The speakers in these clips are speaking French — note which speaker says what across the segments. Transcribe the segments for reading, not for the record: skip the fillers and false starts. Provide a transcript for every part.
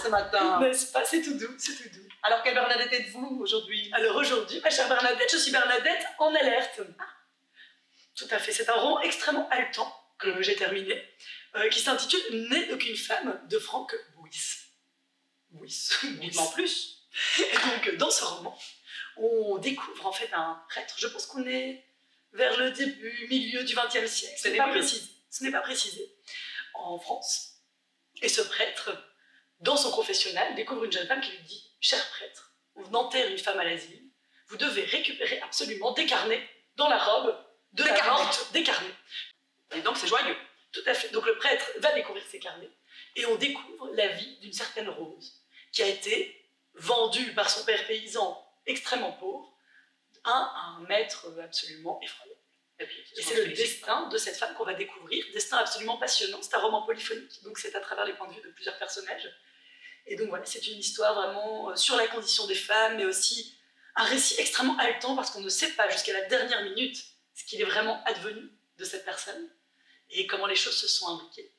Speaker 1: ce matin.
Speaker 2: N'est-ce pas? C'est tout doux, c'est tout doux.
Speaker 1: Alors, quelle Bernadette êtes-vous aujourd'hui?
Speaker 2: Alors aujourd'hui, ma chère Bernadette, je suis Bernadette en alerte. Tout à fait, c'est un roman extrêmement haletant que j'ai terminé, qui s'intitule « Né d'aucune femme » de Frank Wyss.
Speaker 1: Dites-moi en plus.
Speaker 2: Et donc, dans ce roman, on découvre en fait un prêtre, je pense qu'on est vers le début, milieu du XXe siècle, ce n'est pas précisé, en France. Et ce prêtre, dans son confessionnal, découvre une jeune femme qui lui dit « Cher prêtre, on enterre une femme à l'asile, vous devez récupérer absolument des carnets dans la robe de la morte, des carnets. »
Speaker 1: Et donc c'est joyeux.
Speaker 2: Tout à fait. Donc le prêtre va découvrir ces carnets et on découvre la vie d'une certaine Rose qui a été vendue par son père paysan extrêmement pauvre à un maître absolument effroyable. Et c'est le destin de cette femme qu'on va découvrir, destin absolument passionnant. C'est un roman polyphonique, donc c'est à travers les points de vue de plusieurs personnages. Et donc voilà, c'est une histoire vraiment sur la condition des femmes, mais aussi un récit extrêmement haletant parce qu'on ne sait pas jusqu'à la dernière minute ce qu'il est vraiment advenu de cette personne et comment les choses se sont imbriquées.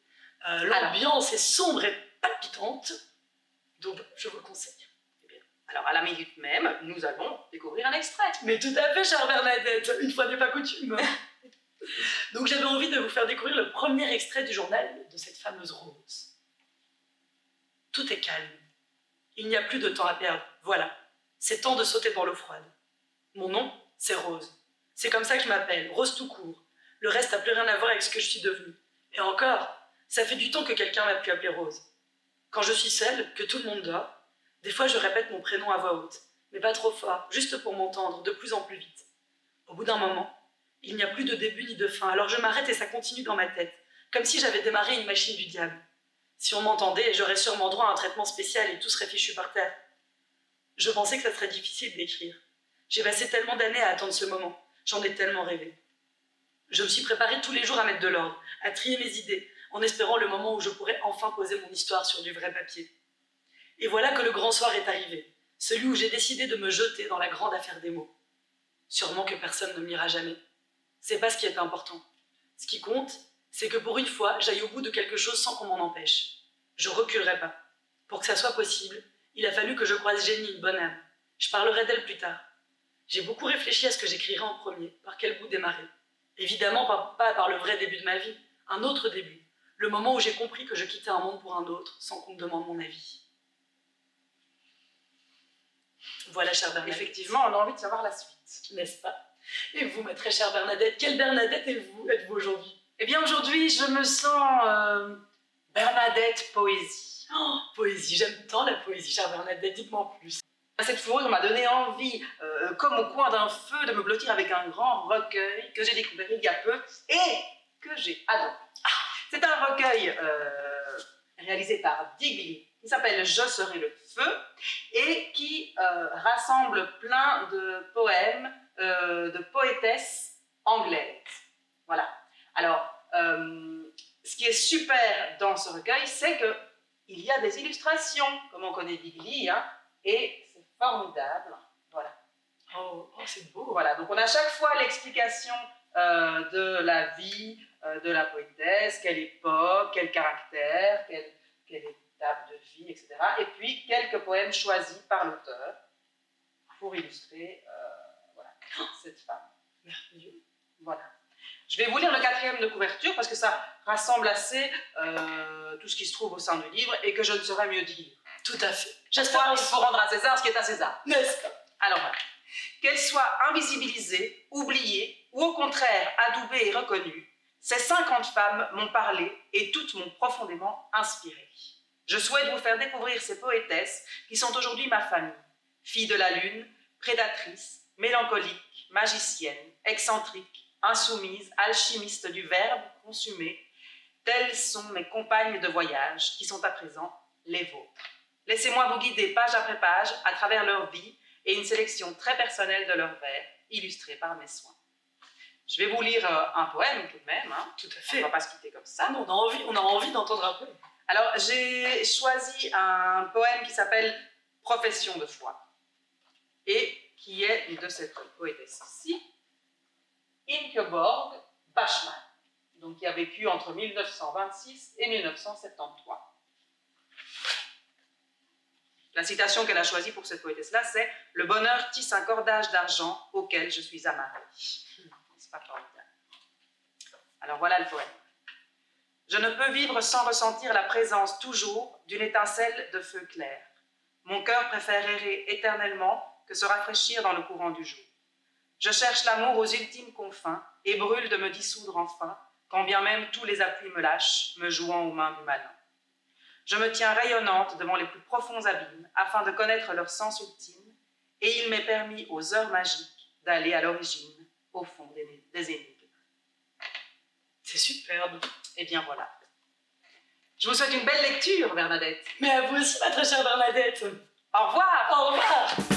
Speaker 2: L'ambiance est sombre et palpitante, donc je vous le conseille.
Speaker 1: Alors, à la minute même, nous allons découvrir un extrait.
Speaker 2: Mais tout à fait, chère Bernadette, une fois n'est pas coutume. Donc j'avais envie de vous faire découvrir le premier extrait du journal de cette fameuse Rose. Tout est calme. Il n'y a plus de temps à perdre. Voilà. C'est temps de sauter dans l'eau froide. Mon nom, c'est Rose. C'est comme ça que je m'appelle, Rose tout court. Le reste n'a plus rien à voir avec ce que je suis devenue. Et encore, ça fait du temps que quelqu'un m'a pu appeler Rose. Quand je suis seule, que tout le monde dort, des fois je répète mon prénom à voix haute, mais pas trop fort, juste pour m'entendre de plus en plus vite. Au bout d'un moment, il n'y a plus de début ni de fin, alors je m'arrête et ça continue dans ma tête, comme si j'avais démarré une machine du diable. Si on m'entendait, j'aurais sûrement droit à un traitement spécial et tout serait fichu par terre. Je pensais que ça serait difficile d'écrire. J'ai passé tellement d'années à attendre ce moment, j'en ai tellement rêvé. Je me suis préparée tous les jours à mettre de l'ordre, à trier mes idées, en espérant le moment où je pourrais enfin poser mon histoire sur du vrai papier. Et voilà que le grand soir est arrivé, celui où j'ai décidé de me jeter dans la grande affaire des mots. Sûrement que personne ne me lira jamais. C'est pas ce qui est important. Ce qui compte, c'est que pour une fois, j'aille au bout de quelque chose sans qu'on m'en empêche. Je reculerai pas. Pour que ça soit possible, il a fallu que je croise Jenny, une bonne âme. Je parlerai d'elle plus tard. J'ai beaucoup réfléchi à ce que j'écrirais en premier, par quel bout démarrer. Évidemment, pas par le vrai début de ma vie, un autre début. Le moment où j'ai compris que je quittais un monde pour un autre, sans qu'on me demande mon avis. Voilà, chère Bernadette.
Speaker 1: Effectivement, on a envie de savoir la suite.
Speaker 2: N'est-ce pas? Et vous, ma très chère Bernadette, quelle Bernadette êtes-vous aujourd'hui?
Speaker 1: Eh bien, aujourd'hui, je me sens Bernadette Poésie.
Speaker 2: Oh, poésie, j'aime tant la poésie, chère Bernadette, dites-moi en plus.
Speaker 1: Cette fourrure m'a donné envie, comme au coin d'un feu, de me blottir avec un grand recueil que j'ai découvert il y a peu et que j'ai adoré. C'est un recueil réalisé par Digli, qui s'appelle « Je serai le feu » et qui rassemble plein de poèmes de poétesses anglaises. Voilà. Alors, ce qui est super dans ce recueil, c'est qu'il y a des illustrations, comme on connaît Digli, hein, et c'est formidable. Voilà.
Speaker 2: Oh, c'est beau.
Speaker 1: Voilà, donc on a chaque fois l'explication de la vie de la poétesse, quelle époque, quel caractère, quelle étape de vie, etc. Et puis quelques poèmes choisis par l'auteur pour illustrer voilà, cette femme.
Speaker 2: Merveilleux.
Speaker 1: Voilà. Je vais vous lire le 4e de couverture parce que ça rassemble assez tout ce qui se trouve au sein du livre et que je ne saurais mieux dire.
Speaker 2: Tout à fait.
Speaker 1: J'espère qu'il faut rendre à César ce qui est à César.
Speaker 2: N'est-ce pas?
Speaker 1: Alors voilà. Qu'elle soit invisibilisée, oubliée ou au contraire adoubée et reconnue, ces 50 femmes m'ont parlé et toutes m'ont profondément inspirée. Je souhaite vous faire découvrir ces poétesses qui sont aujourd'hui ma famille. Filles de la lune, prédatrices, mélancoliques, magiciennes, excentriques, insoumises, alchimistes du verbe consumé, telles sont mes compagnes de voyage qui sont à présent les vôtres. Laissez-moi vous guider page après page à travers leur vie et une sélection très personnelle de leurs vers, illustrés par mes soins. Je vais vous lire un poème tout de même, hein.
Speaker 2: Tout à fait.
Speaker 1: On ne va pas se quitter comme ça.
Speaker 2: Non, on a envie d'entendre un peu.
Speaker 1: Alors, j'ai choisi un poème qui s'appelle « Profession de foi » et qui est de cette poétesse ici, Ingeborg Bachmann, donc qui a vécu entre 1926 et 1973. La citation qu'elle a choisie pour cette poétesse-là, c'est « Le bonheur tisse un cordage d'argent auquel je suis amarrée ». C'est pas formidable. Alors voilà le poème. Je ne peux vivre sans ressentir la présence toujours d'une étincelle de feu clair. Mon cœur préfère errer éternellement que se rafraîchir dans le courant du jour. Je cherche l'amour aux ultimes confins et brûle de me dissoudre enfin, quand bien même tous les appuis me lâchent, me jouant aux mains du malin. Je me tiens rayonnante devant les plus profonds abîmes afin de connaître leur sens ultime, et il m'est permis aux heures magiques d'aller à l'origine, au fond des énigmes.
Speaker 2: C'est superbe.
Speaker 1: Et bien voilà. Je vous souhaite une belle lecture, Bernadette.
Speaker 2: Mais à vous aussi, ma très chère Bernadette.
Speaker 1: Au revoir.
Speaker 2: Au revoir.